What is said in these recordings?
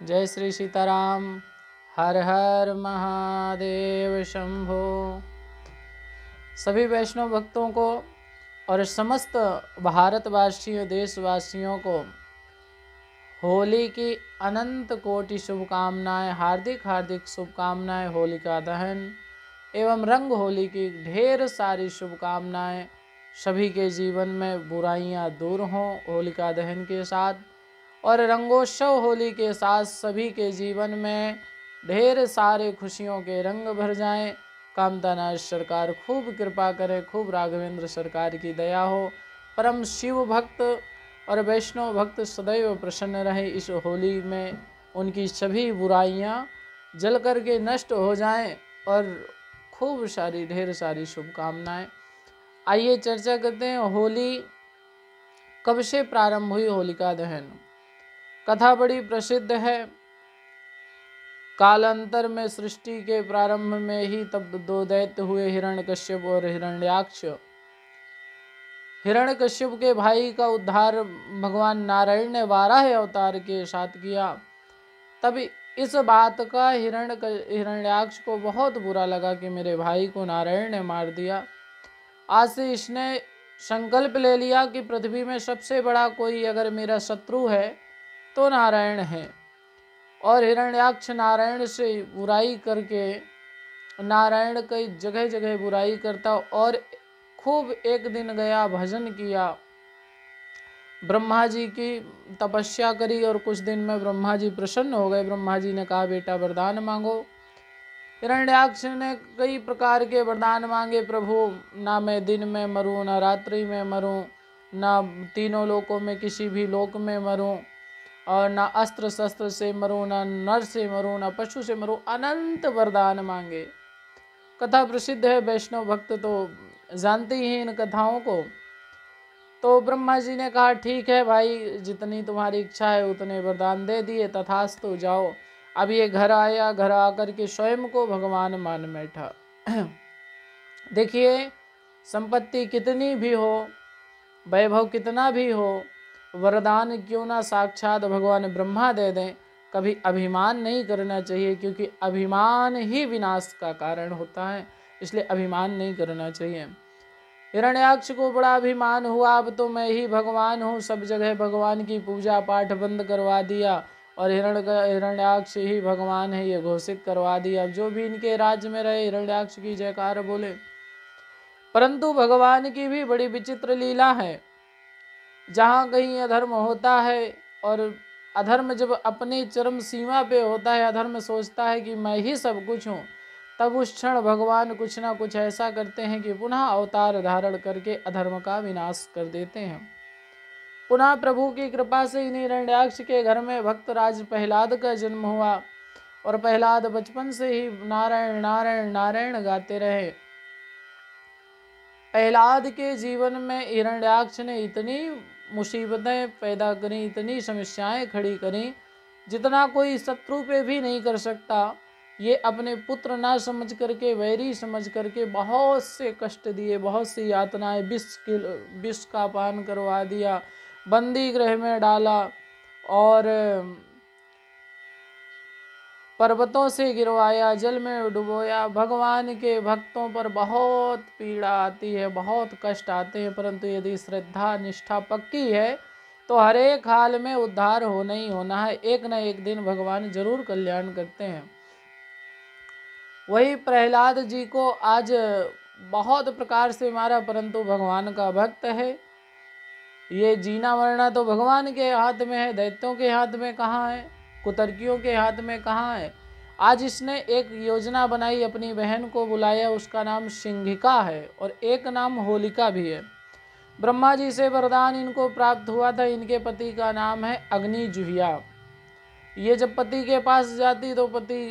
जय श्री सीताराम। हर हर महादेव शंभो। सभी वैष्णव भक्तों को और समस्त भारतवासियों देशवासियों को होली की अनंत कोटि शुभकामनाएं, हार्दिक हार्दिक शुभकामनाएं। होलिका दहन एवं रंग होली की ढेर सारी शुभकामनाएं। सभी के जीवन में बुराइयां दूर हों होलिका दहन के साथ, और रंगोत्सव होली के साथ सभी के जीवन में ढेर सारे खुशियों के रंग भर जाएं। कामतानाथ सरकार खूब कृपा करे, खूब राघवेंद्र सरकार की दया हो। परम शिव भक्त और वैष्णव भक्त सदैव प्रसन्न रहे। इस होली में उनकी सभी बुराइयां जल करके नष्ट हो जाएं और खूब सारी ढेर सारी शुभकामनाएं। आइए चर्चा करते हैं, होली कब से प्रारंभ हुई। होलिका दहन कथा बड़ी प्रसिद्ध है। कालांतर में सृष्टि के प्रारंभ में ही तब दो दैत्य हुए, हिरण्यकश्यप और हिरण्याक्ष। हिरण्यकश्यप के भाई का उद्धार भगवान नारायण ने 12 अवतार के साथ किया। तब इस बात का हिरण्याक्ष को बहुत बुरा लगा कि मेरे भाई को नारायण ने मार दिया। आज से इसने संकल्प ले लिया कि पृथ्वी में सबसे बड़ा कोई अगर मेरा शत्रु है तो नारायण है। और हिरण्याक्ष नारायण से बुराई करके, नारायण कई जगह जगह बुराई करता और खूब एक दिन गया भजन किया, ब्रह्मा जी की तपस्या करी और कुछ दिन में ब्रह्मा जी प्रसन्न हो गए। ब्रह्मा जी ने कहा बेटा वरदान मांगो। हिरण्याक्ष ने कई प्रकार के वरदान मांगे, प्रभु ना मैं दिन में मरूं, ना रात्रि में मरूं, ना तीनों लोकों में किसी भी लोक में मरूं, और ना अस्त्र शस्त्र से मरूं, ना नर से मरूं, ना पशु से मरूं। अनंत वरदान मांगे। कथा प्रसिद्ध है, वैष्णव भक्त तो जानते ही हैं इन कथाओं को। तो ब्रह्मा जी ने कहा ठीक है भाई, जितनी तुम्हारी इच्छा है उतने वरदान दे दिए, तथास्तु जाओ। अब ये घर आया, घर आकर के स्वयं को भगवान मान बैठा। देखिए, संपत्ति कितनी भी हो, वैभव कितना भी हो, वरदान क्यों ना साक्षात भगवान ब्रह्मा दे दें, कभी अभिमान नहीं करना चाहिए, क्योंकि अभिमान ही विनाश का कारण होता है। इसलिए अभिमान नहीं करना चाहिए। हिरण्याक्ष को बड़ा अभिमान हुआ, अब तो मैं ही भगवान हूँ, सब जगह भगवान की पूजा पाठ बंद करवा दिया और हिरण्याक्ष ही भगवान है ये घोषित करवा दिया। अब जो भी इनके राज्य में रहे हिरण्याक्ष की जयकार बोले। परंतु भगवान की भी बड़ी विचित्र लीला है। जहाँ कहीं अधर्म होता है और अधर्म जब अपनी चरम सीमा पे होता है, अधर्म सोचता है कि मैं ही सब कुछ हूँ, तब उस क्षण भगवान कुछ ना कुछ ऐसा करते हैं कि पुनः अवतार धारण करके अधर्म का विनाश कर देते हैं। पुनः प्रभु की कृपा से इन्हीं हिरण्याक्ष के घर में भक्त राज प्रहलाद का जन्म हुआ और प्रहलाद बचपन से ही नारायण नारायण नारायण गाते रहे। प्रहलाद के जीवन में हिरण्याक्ष ने इतनी मुसीबतें पैदा करी, इतनी समस्याएं खड़ी करी, जितना कोई शत्रु पे भी नहीं कर सकता। ये अपने पुत्र ना समझ करके, वैरी समझ करके बहुत से कष्ट दिए, बहुत सी यातनाएं, विष का पान करवा दिया, बंदी गृह में डाला और पर्वतों से गिरवाया, जल में डुबोया। भगवान के भक्तों पर बहुत पीड़ा आती है, बहुत कष्ट आते हैं, परंतु यदि श्रद्धा निष्ठा पक्की है तो हर एक हाल में उद्धार होना ही होना है। एक न एक दिन भगवान जरूर कल्याण करते हैं। वही प्रहलाद जी को आज बहुत प्रकार से मारा, परंतु भगवान का भक्त है। ये जीना मरना तो भगवान के हाथ में है, दैत्यों के हाथ में कहाँ है, कुतर्कियों के हाथ में कहाँ है। आज इसने एक योजना बनाई, अपनी बहन को बुलाया, उसका नाम सिंहिका है और एक नाम होलिका भी है। ब्रह्मा जी से वरदान इनको प्राप्त हुआ था। इनके पति का नाम है अग्निजुहिया। ये जब पति के पास जाती तो पति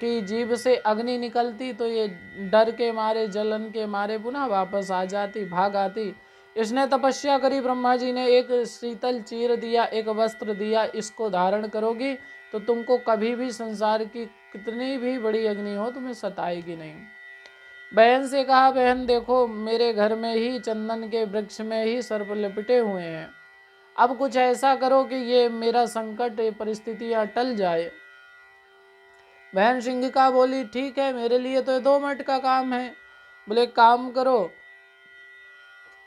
की जीभ से अग्नि निकलती, तो ये डर के मारे, जलन के मारे पुनः वापस आ जाती, भाग आती। इसने तपस्या करी, ब्रह्मा जी ने एक शीतल चीर दिया, एक वस्त्र दिया, इसको धारण करोगी तो तुमको कभी भी संसार की कितनी भी बड़ी अग्नि हो तुम्हें सताएगी नहीं। बहन से कहा, बहन देखो मेरे घर में ही चंदन के वृक्ष में ही सर्प लिपटे हुए हैं, अब कुछ ऐसा करो कि ये मेरा संकट, ये परिस्थितियाँ टल जाए। बहन सिंहिका बोली, ठीक है, मेरे लिए तो ये 2 मिनट का काम है। बोले काम करो,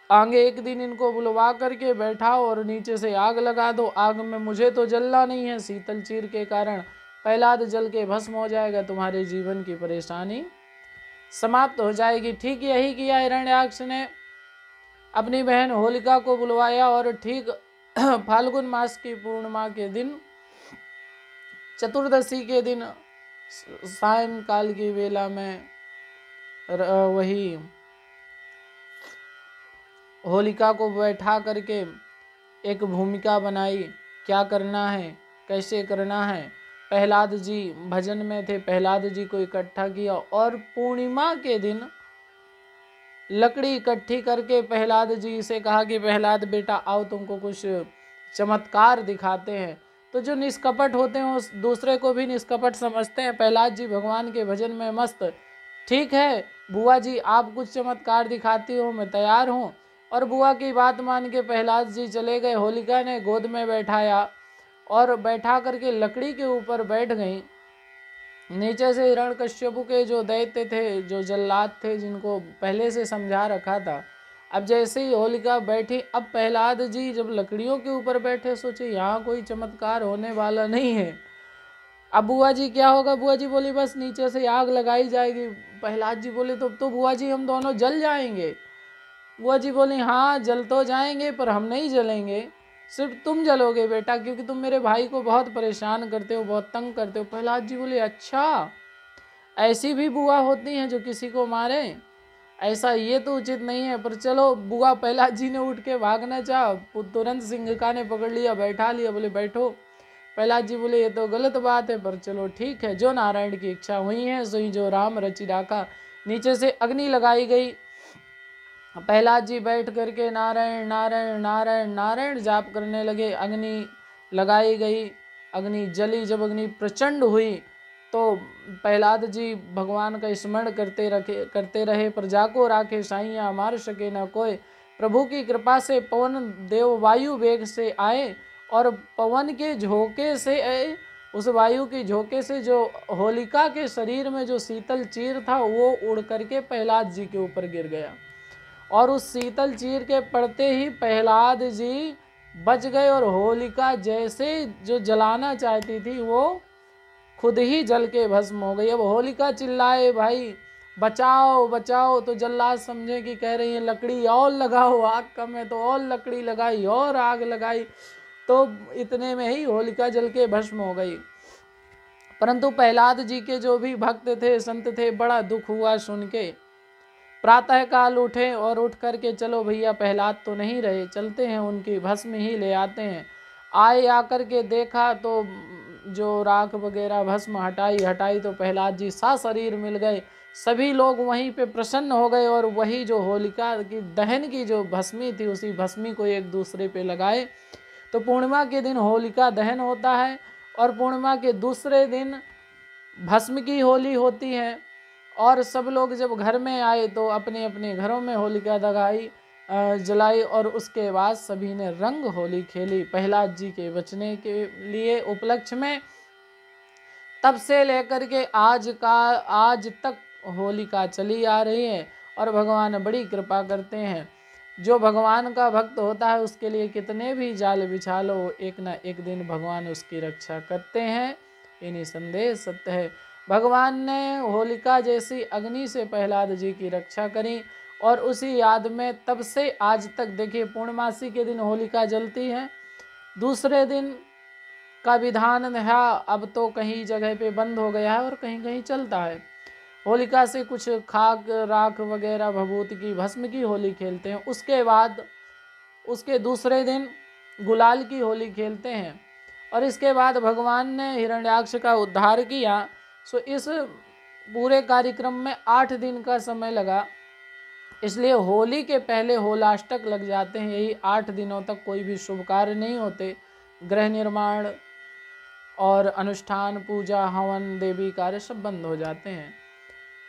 आगे एक दिन इनको बुलवा करके बैठाओ और नीचे से आग लगा दो। आग में मुझे तो जलना नहीं है, शीतल चीर के कारण प्रहलाद जल के भस्म हो जाएगा, तुम्हारे जीवन की परेशानी समाप्त हो जाएगी। ठीक यही किया हिरण्याक्ष ने। अपनी बहन होलिका को बुलवाया और ठीक फाल्गुन मास की पूर्णिमा के दिन, चतुर्दशी के दिन सायंकाल की वेला में वही होलिका को बैठा करके एक भूमिका बनाई, क्या करना है, कैसे करना है। प्रहलाद जी भजन में थे, प्रहलाद जी को इकट्ठा किया और पूर्णिमा के दिन लकड़ी इकट्ठी करके प्रहलाद जी से कहा कि प्रहलाद बेटा आओ, तुमको कुछ चमत्कार दिखाते हैं। तो जो निष्कपट होते हैं उस दूसरे को भी निष्कपट समझते हैं। प्रहलाद जी भगवान के भजन में मस्त, ठीक है बुआ जी आप कुछ चमत्कार दिखाती हो, मैं तैयार हूँ। और बुआ की बात मान के प्रहलाद जी चले गए। होलिका ने गोद में बैठाया और बैठा करके लकड़ी के ऊपर बैठ गई। नीचे से हिरण्यकश्यपु के जो दैत्य थे, जो जल्लाद थे, जिनको पहले से समझा रखा था, अब जैसे ही होलिका बैठी, अब प्रहलाद जी जब लकड़ियों के ऊपर बैठे सोचे यहाँ कोई चमत्कार होने वाला नहीं है। अब बुआ जी क्या होगा? बुआ जी बोली बस नीचे से आग लगाई जाएगी। प्रहलाद जी बोले तो बुआ जी हम दोनों जल जाएंगे। बुआ जी बोली हाँ जल तो जाएंगे पर हम नहीं जलेंगे, सिर्फ तुम जलोगे बेटा, क्योंकि तुम मेरे भाई को बहुत परेशान करते हो, बहुत तंग करते हो। प्रहलाद जी बोले अच्छा ऐसी भी बुआ होती हैं जो किसी को मारे? ऐसा ये तो उचित नहीं है, पर चलो। बुआ प्रहलाद जी ने उठ के भागना चाहा, तुरंत सिंहिका ने पकड़ लिया, बैठा लिया, बोले बैठो। प्रहलाद जी बोले ये तो गलत बात है, पर चलो ठीक है, जो नारायण की इच्छा हुई है सोई जो राम रचि राखा। नीचे से अग्नि लगाई गई। प्रहलाद जी बैठ करके नारायण नारायण नारायण नारायण जाप करने लगे। अग्नि लगाई गई, अग्नि जली। जब अग्नि प्रचंड हुई तो प्रहलाद जी भगवान का स्मरण करते रहे। प्रजा को राखे साइया मार सके न कोई। प्रभु की कृपा से पवन देव वायु वेग से आए और पवन के झोंके से उस वायु के झोंके से जो होलिका के शरीर में जो शीतल चीर था वो उड़ करके प्रहलाद जी के ऊपर गिर गया। और उस शीतल चीर के पड़ते ही प्रहलाद जी बच गए और होलिका जैसे जो जलाना चाहती थी वो खुद ही जल के भस्म हो गई। अब होलिका चिल्लाए भाई बचाओ बचाओ, तो जल्लाद समझे कि कह रही है लकड़ी और लगाओ, आग कम है तो और लकड़ी लगाई और आग लगाई, तो इतने में ही होलिका जल के भस्म हो गई। परंतु प्रहलाद जी के जो भी भक्त थे, संत थे, बड़ा दुख हुआ सुन के। प्रातः काल उठे और उठ करके चलो भैया प्रहलाद तो नहीं रहे, चलते हैं उनकी भस्म ही ले आते हैं। आए आकर के देखा तो जो राख वगैरह भस्म हटाई तो प्रहलाद जी सा शरीर मिल गए। सभी लोग वहीं पे प्रसन्न हो गए और वही जो होलिका की दहन की जो भस्मी थी उसी भस्मी को एक दूसरे पे लगाए। तो पूर्णिमा के दिन होलिका दहन होता है और पूर्णिमा के दूसरे दिन भस्म की होली होती है। और सब लोग जब घर में आए तो अपने अपने घरों में होलिका जलाई और उसके बाद सभी ने रंग होली खेली प्रहलाद जी के बचने के लिए उपलक्ष्य में। तब से लेकर के आज तक होलिका चली आ रही है और भगवान बड़ी कृपा करते हैं। जो भगवान का भक्त होता है उसके लिए कितने भी जाल बिछा लो, एक ना एक दिन भगवान उसकी रक्षा करते हैं, ये निसंदेह सत्य है। भगवान ने होलिका जैसी अग्नि से प्रहलाद जी की रक्षा करी और उसी याद में तब से आज तक देखिए पूर्णमासी के दिन होलिका जलती है। दूसरे दिन का विधान है, अब तो कहीं जगह पे बंद हो गया है और कहीं कहीं चलता है। होलिका से कुछ खाक राख वगैरह भभूति की भस्म की होली खेलते हैं। उसके बाद उसके दूसरे दिन गुलाल की होली खेलते हैं। और इसके बाद भगवान ने हिरण्याक्ष का उद्धार किया। सो इस पूरे कार्यक्रम में 8 दिन का समय लगा, इसलिए होली के पहले होलाष्टक लग जाते हैं। यही 8 दिनों तक कोई भी शुभ कार्य नहीं होते, गृह निर्माण और अनुष्ठान पूजा हवन देवी कार्य सब बंद हो जाते हैं।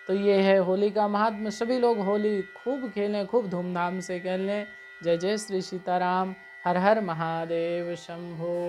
तो ये है होली का महात्म्य। सभी लोग होली खूब खेलें, खूब धूमधाम से खेलें। जय जय श्री सीताराम। हर हर महादेव शंभो।